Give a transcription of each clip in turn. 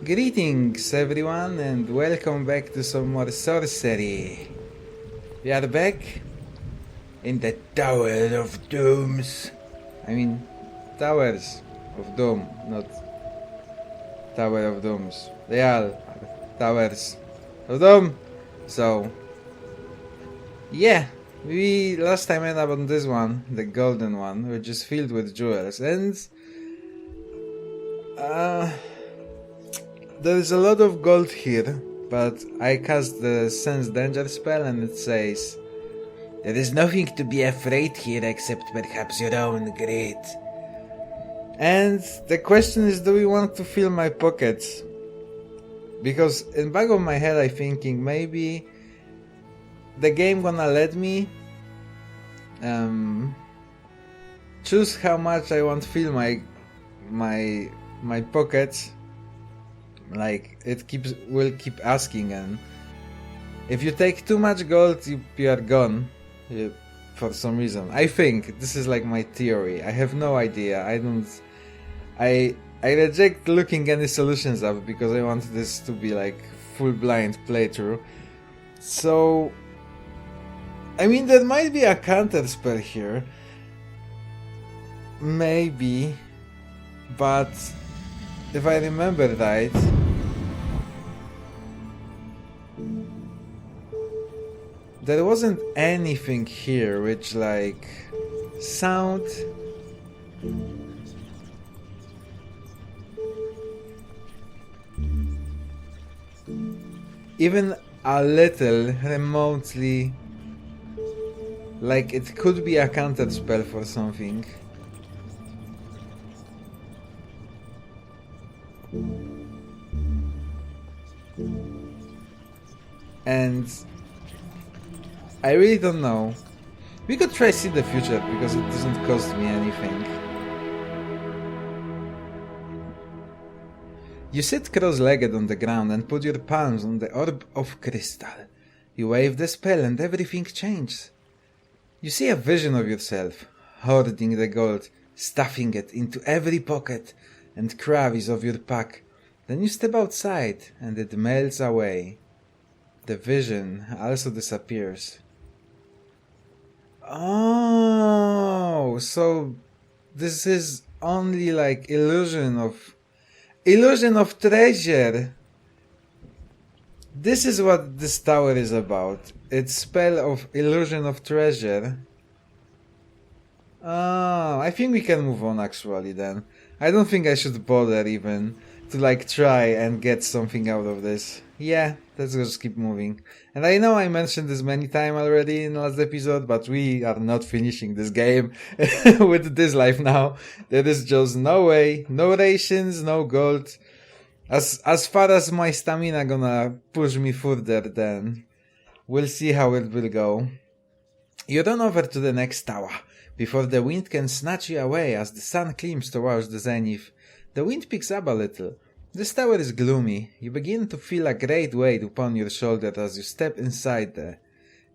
Greetings everyone and welcome back to some more Sorcery. We are back in the Tower of Dooms. I mean, Towers of Doom, not Tower of Dooms. They all are Towers of Doom. So, yeah, we last time ended up on this one, the golden one, which is filled with jewels, and there's a lot of gold here, but I cast the Sense Danger spell and it says, "There is nothing to be afraid here except perhaps your own greed." And the question is, do we want to fill my pockets? Because in back of my head I'm thinking maybe the game gonna let me choose how much I want to fill my pockets. Like it will keep asking, and if you take too much gold, you are gone for some reason. I think this is like my theory. I have no idea. I reject looking any solutions up because I want this to be like full blind playthrough. So I mean, there might be a counter spell here, maybe, but if I remember right, there wasn't anything here which like sound even a little remotely like it could be a counter spell for something. And I really don't know. We could try see the future because it doesn't cost me anything. You sit cross-legged on the ground and put your palms on the orb of crystal. You wave the spell and everything changes. You see a vision of yourself, hoarding the gold, stuffing it into every pocket and crevice of your pack. Then you step outside and it melts away. The vision also disappears. Oh, so this is only like illusion of treasure. This is what this tower is about. It's spell of illusion of treasure. Oh, I think we can move on actually then. I don't think I should bother even to like try and get something out of this. Yeah, let's just keep moving. And I know I mentioned this many times already in the last episode, but we are not finishing this game with this life now. There is just no way, no rations, no gold. As far as my stamina gonna push me further, then we'll see how it will go. You run over to the next tower before the wind can snatch you away as the sun climbs towards the zenith. The wind picks up a little. This tower is gloomy. You begin to feel a great weight upon your shoulder as you step inside the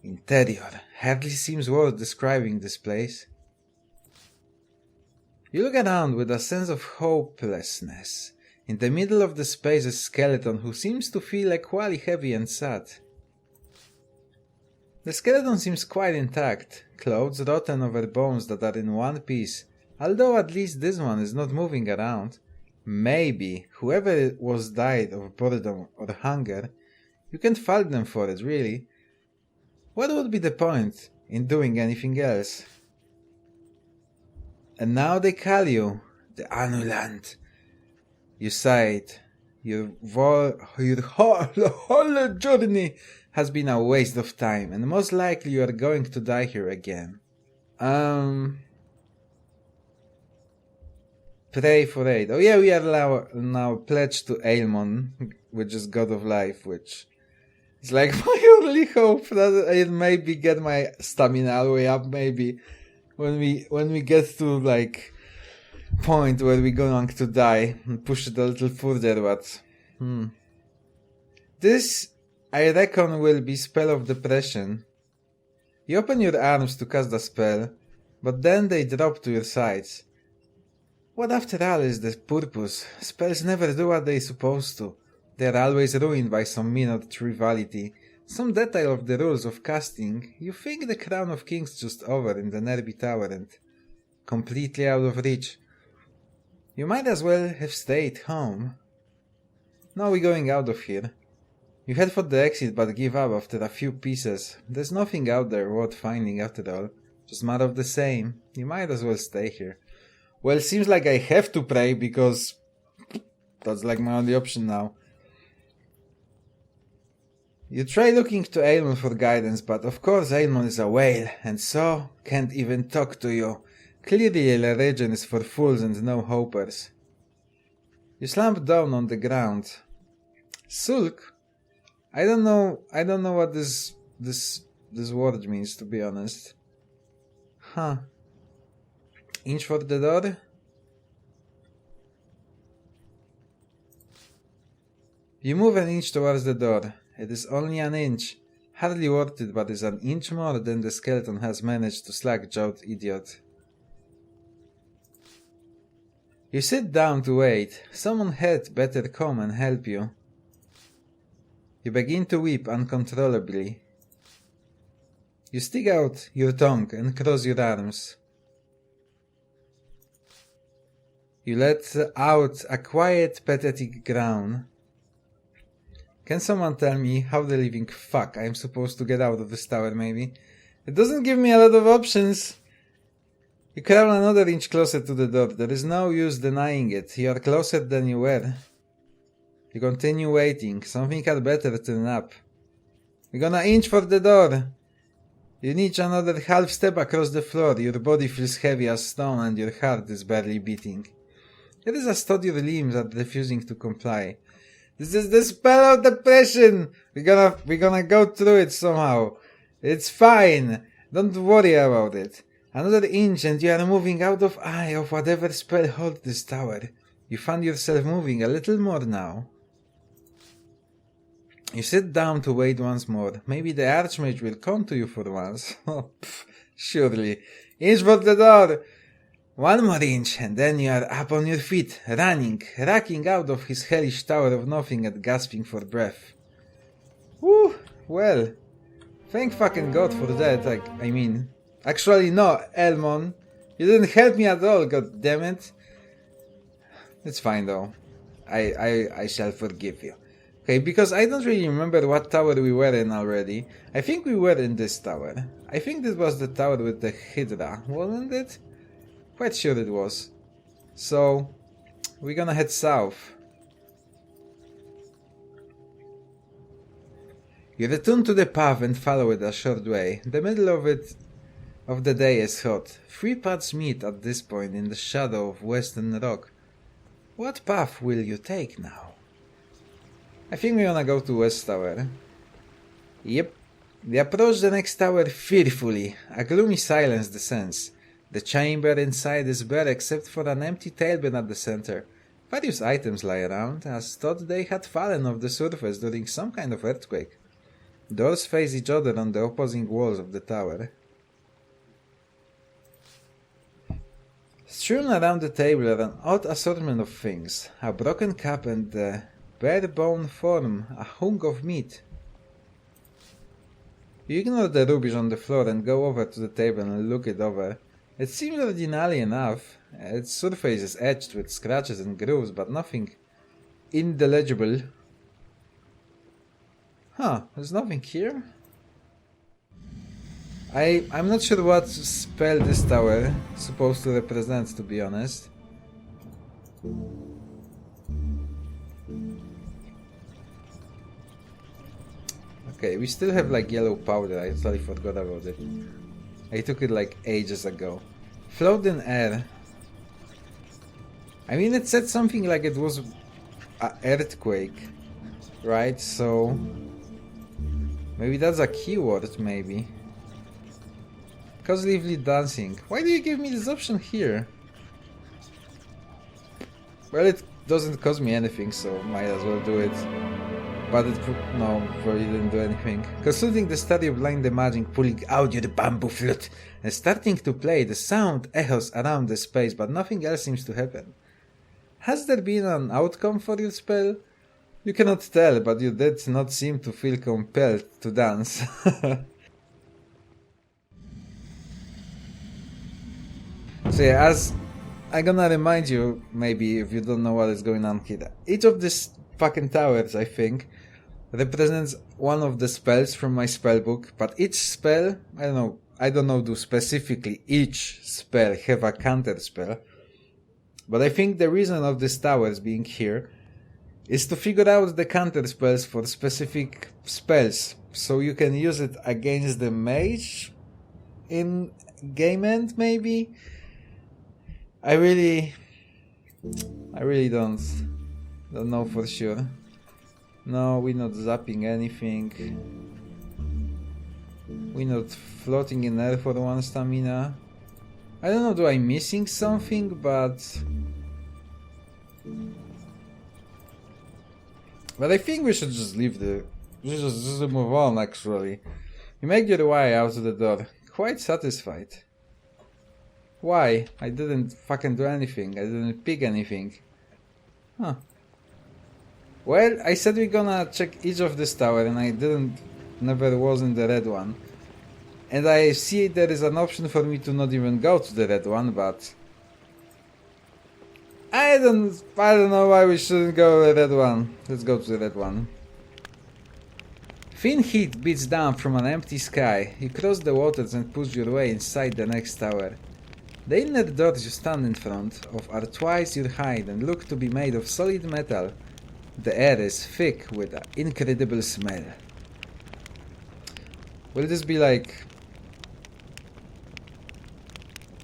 interior. Hardly seems worth describing this place. You look around with a sense of hopelessness. In the middle of the space is a skeleton who seems to feel equally heavy and sad. The skeleton seems quite intact, clothes rotten over bones that are in one piece, although at least this one is not moving around. Maybe whoever was died of boredom or hunger, you can't fault them for it really. What would be the point in doing anything else? And now they call you the Annulant. You sighed. Your whole journey has been a waste of time, and most likely you are going to die here again. Pray for aid. Oh yeah, we are now pledged to Ailmon, which is God of Life, which is like my only hope that it maybe get my stamina all the way up, maybe when we get to like point where we're going to die and push it a little further, but this I reckon will be spell of depression. You open your arms to cast the spell, but then they drop to your sides. What after all is the purpose? Spells never do what they're supposed to. They are always ruined by some minor triviality, some detail of the rules of casting. You think the Crown of Kings just over in the nearby tower and completely out of reach. You might as well have stayed home. Now we're going out of here. You head for the exit but give up after a few pieces. There's nothing out there worth finding after all. Just more of the same. You might as well stay here. Well, it seems like I have to pray because that's like my only option now. You try looking to Aemon for guidance, but of course Aemon is a whale, and so can't even talk to you. Clearly the region is for fools and no hopers. You slump down on the ground. Sulk? I don't know what this word means, to be honest. Huh. Inch for the door? You move an inch towards the door. It is only an inch. Hardly worth it, but is an inch more than the skeleton has managed to slack-jawed idiot. You sit down to wait. Someone had better come and help you. You begin to weep uncontrollably. You stick out your tongue and cross your arms. You let out a quiet, pathetic groan. Can someone tell me how the living fuck I am supposed to get out of this tower, maybe? It doesn't give me a lot of options. You crawl another inch closer to the door. There is no use denying it. You are closer than you were. You continue waiting. Something had better turn up. You're gonna inch for the door. You inch another half step across the floor. Your body feels heavy as stone and your heart is barely beating. It is as though your limbs are refusing to comply. This is the spell of depression. We're gonna go through it somehow. It's fine. Don't worry about it. Another inch and you are moving out of eye of whatever spell holds this tower. You find yourself moving a little more now. You sit down to wait once more. Maybe the Archmage will come to you for once. Oh, surely. Inch for the door. One more inch, and then you are up on your feet, running, racking out of his hellish tower of nothing and gasping for breath. Whew, well, thank fucking God for that, I mean, actually no, Elmon, you didn't help me at all, god damn it. It's fine though, I shall forgive you. Okay, because I don't really remember what tower we were in already. I think we were in this tower. I think this was the tower with the Hydra, wasn't it? Quite sure it was. So, we're gonna head south. You return to the path and follow it a short way. The middle of the day is hot. 3 paths meet at this point in the shadow of Western Rock. What path will you take now? I think we're gonna go to West Tower. Yep. They approach the next tower fearfully. A gloomy silence descends. The chamber inside is bare except for an empty tailbane at the center. Various items lie around, as thought they had fallen off the surface during some kind of earthquake. Doors face each other on the opposing walls of the tower. Strewn around the table are an odd assortment of things. A broken cup and the bare bone form, a hunk of meat. You ignore the rubbish on the floor and go over to the table and look it over. It seems ordinary enough. Its surface is etched with scratches and grooves, but nothing indelible. Huh, there's nothing here? I'm not sure what spell this tower is supposed to represent, to be honest. Okay, we still have like yellow powder, I totally forgot about it. I took it like ages ago. Float in air. I mean, it said something like it was an earthquake, right? So maybe that's a keyword, maybe. Cause lively dancing. Why do you give me this option here? Well, it doesn't cost me anything, so might as well do it. But it probably didn't do anything. Consulting the study of blind imaging, pulling out your bamboo flute and starting to play, the sound echoes around the space, but nothing else seems to happen. Has there been an outcome for your spell? You cannot tell, but you did not seem to feel compelled to dance. So yeah, as I'm gonna remind you, maybe if you don't know what is going on here, each of these fucking towers, I think, represents one of the spells from my spellbook, but each spell, I don't know do specifically each spell have a counter spell, but I think the reason of these towers being here is to figure out the counter spells for specific spells, so you can use it against the mage in game end, maybe? I really don't know for sure. No, we're not zapping anything. We're not floating in air for 1 stamina. I don't know, do I missing something, but I think we should just leave just move on actually. You make your way out of the door, quite satisfied. Why? I didn't fucking do anything. I didn't pick anything. Huh. Well, I said we're gonna check each of this tower and I never was in the red one. And I see there is an option for me to not even go to the red one, but I don't know why we shouldn't go to the red one. Let's go to the red one. Thin heat beats down from an empty sky. You cross the waters and push your way inside the next tower. The inner doors you stand in front of are twice your height and look to be made of solid metal. The air is thick with an incredible smell. Will this be like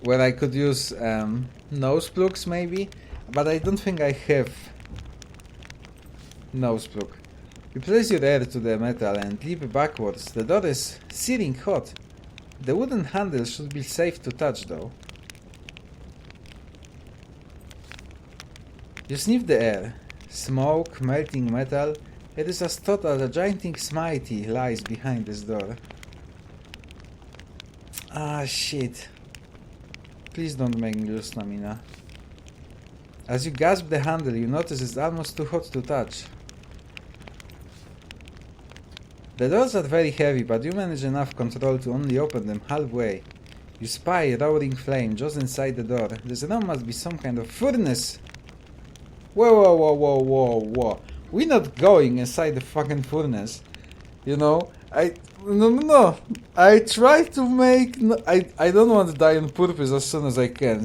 where I could use nose plugs maybe? But I don't think I have nose plug. You place your air to the metal and leap backwards. The door is searing hot. The wooden handle should be safe to touch though. You sniff the air. Smoke, melting metal. It is as thought as a gigantic smithy lies behind this door. Ah, shit. Please don't make me lose stamina. As you grasp the handle, you notice it's almost too hot to touch. The doors are very heavy, but you manage enough control to only open them halfway. You spy a roaring flame just inside the door. This room must be some kind of furnace. Whoa. We're not going inside the fucking furnace. You know? No. I try to make... I don't want to die on purpose as soon as I can.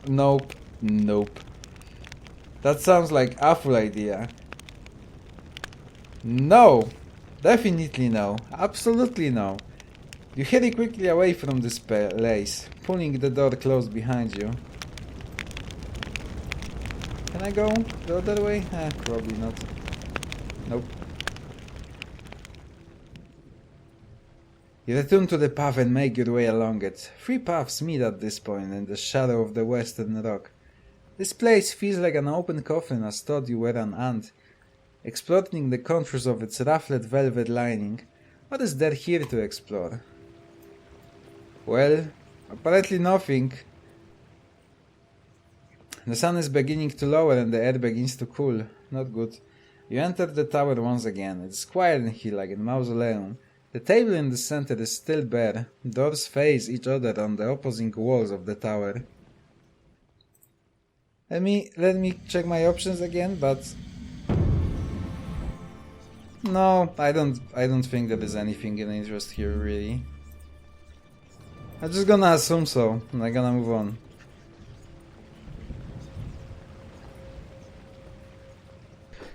Nope. That sounds like awful idea. No. Definitely no. Absolutely no. You hurry quickly away from this place, pulling the door closed behind you. Can I go the other way? Probably not. Nope. You return to the path and make your way along it. 3 paths meet at this point in the shadow of the western rock. This place feels like an open coffin as thought you were an ant, exploring the contours of its ruffled velvet lining. What is there here to explore? Well, apparently nothing. The sun is beginning to lower and the air begins to cool. Not good. You enter the tower once again. It's quiet in here like a mausoleum. The table in the center is still bare. Doors face each other on the opposing walls of the tower. Let me check my options again, but no, I don't think there is anything in interest here really. I'm just gonna assume so, and I'm gonna move on.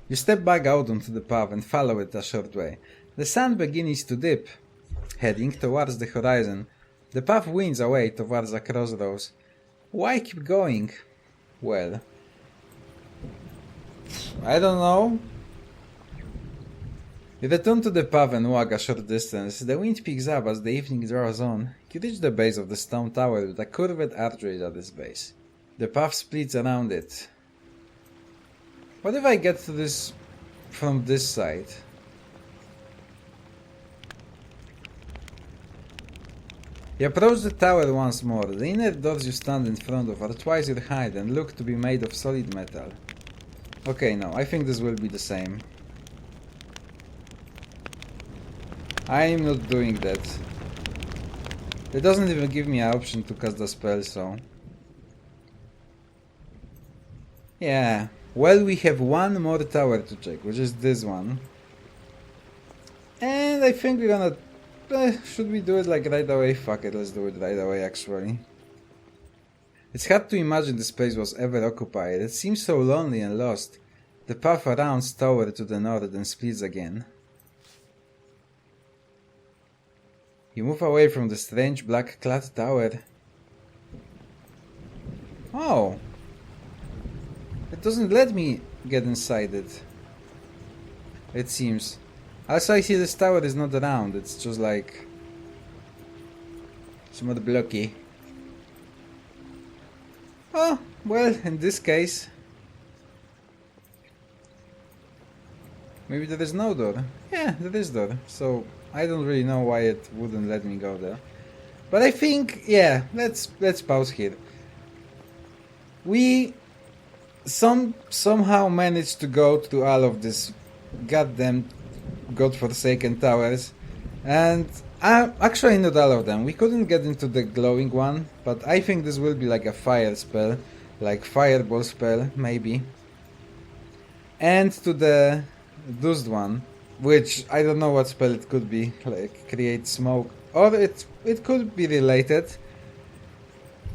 You step back out onto the path and follow it a short way. The sun begins to dip, heading towards the horizon. The path winds away towards a crossroads. Why keep going? Well, I don't know. You return to the path and walk a short distance. The wind picks up as the evening draws on. You reach the base of the stone tower with a curved archway at its base. The path splits around it. What if I get to this from this side? You approach the tower once more. The inner doors you stand in front of are twice your height and look to be made of solid metal. Okay, no, I think this will be the same. I'm not doing that. It doesn't even give me an option to cast the spell, so... Yeah. Well, we have one more tower to check, which is this one. And I think we're gonna... should we do it like right away? Fuck it, let's do it right away actually. It's hard to imagine this place was ever occupied. It seems so lonely and lost. The path rounds tower to the north and splits again. You move away from the strange black-clad tower. Oh! It doesn't let me get inside it. It seems. Also, I see this tower is not round, it's just like... somewhat blocky. Oh, well, in this case... maybe there is no door. Yeah, there is door, so I don't really know why it wouldn't let me go there. But I think, yeah, let's pause here. We somehow managed to go to all of this goddamn godforsaken towers, and actually not all of them. We couldn't get into the glowing one, but I think this will be like a fire spell, like fireball spell, maybe. And to the dust one, which I don't know what spell it could be, like create smoke, or it could be related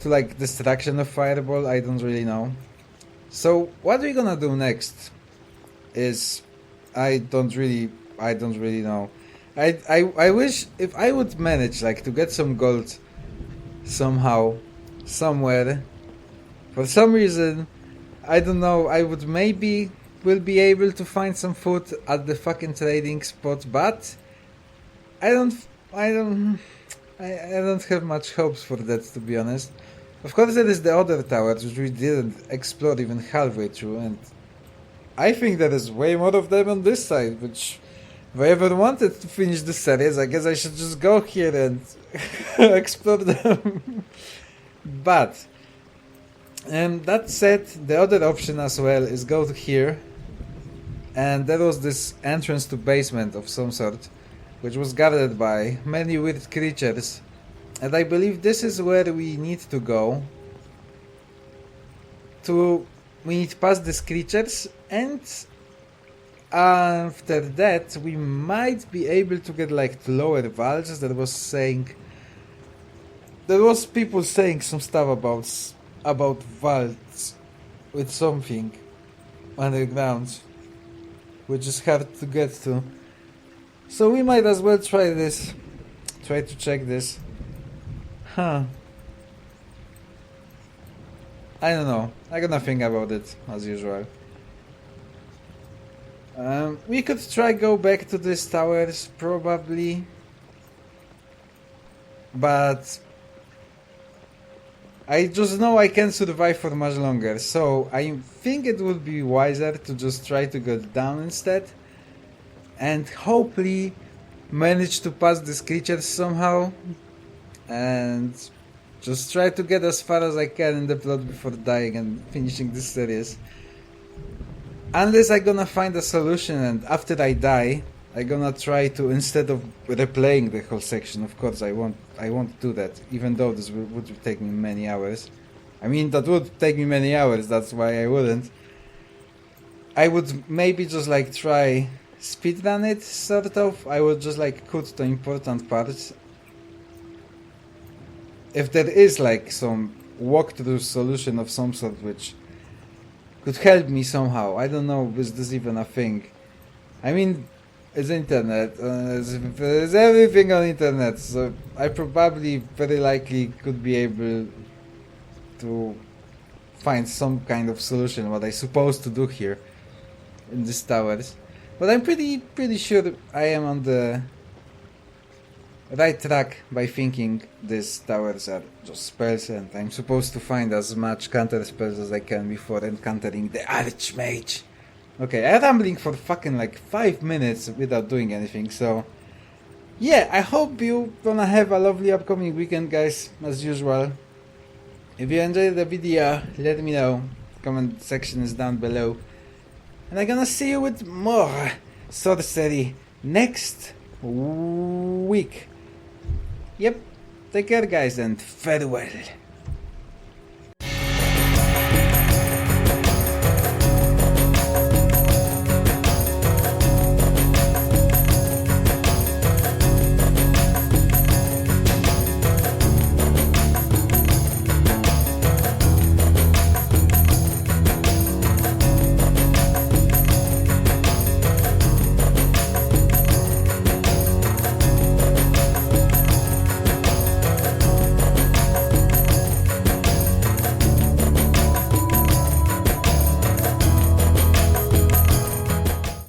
to like destruction of fireball, I don't really know. So what we're gonna do next is I don't really know. I wish if I would manage like to get some gold somehow, somewhere, for some reason, I don't know, I would maybe will be able to find some food at the fucking trading spot, but I don't have much hopes for that, to be honest. Of course there is the other towers which we didn't explore even halfway through, and I think there is way more of them on this side, which if I ever wanted to finish the series, I guess I should just go here and explore them. But that said, the other option as well is go to here, and there was this entrance to basement of some sort, which was guarded by many weird creatures, and I believe this is where we need to go. We need past these creatures, and after that we might be able to get like the lower vaults. There was people saying some stuff about vaults with something underground, which is hard to get to. So we might as well try to check this. I don't know. I'm gonna think about it as usual. We could try go back to these towers probably, but I just know I can't survive for much longer, so I think it would be wiser to just try to go down instead and hopefully manage to pass these creatures somehow and just try to get as far as I can in the plot before dying and finishing this series. Unless I'm gonna find a solution, and after I die I'm gonna try to, instead of replaying the whole section, of course I won't do that, even though this would take me many hours. I mean, that would take me many hours, that's why I wouldn't. I would maybe just like try speedrun it, sort of. I would just like cut the important parts. If there is like some walkthrough solution of some sort which could help me somehow. I don't know, is this even a thing? I mean, it's internet, there's everything on internet, so I probably very likely could be able to find some kind of solution what I'm supposed to do here in these towers. But I'm pretty sure I am on the right track by thinking these towers are just spells and I'm supposed to find as much counter spells as I can before encountering the Archmage. Okay, I'm rambling for fucking like 5 minutes without doing anything, so yeah, I hope you're gonna have a lovely upcoming weekend, guys, as usual. If you enjoyed the video, let me know. Comment section is down below. And I'm gonna see you with more sorcery next week. Yep. Take care, guys, and farewell.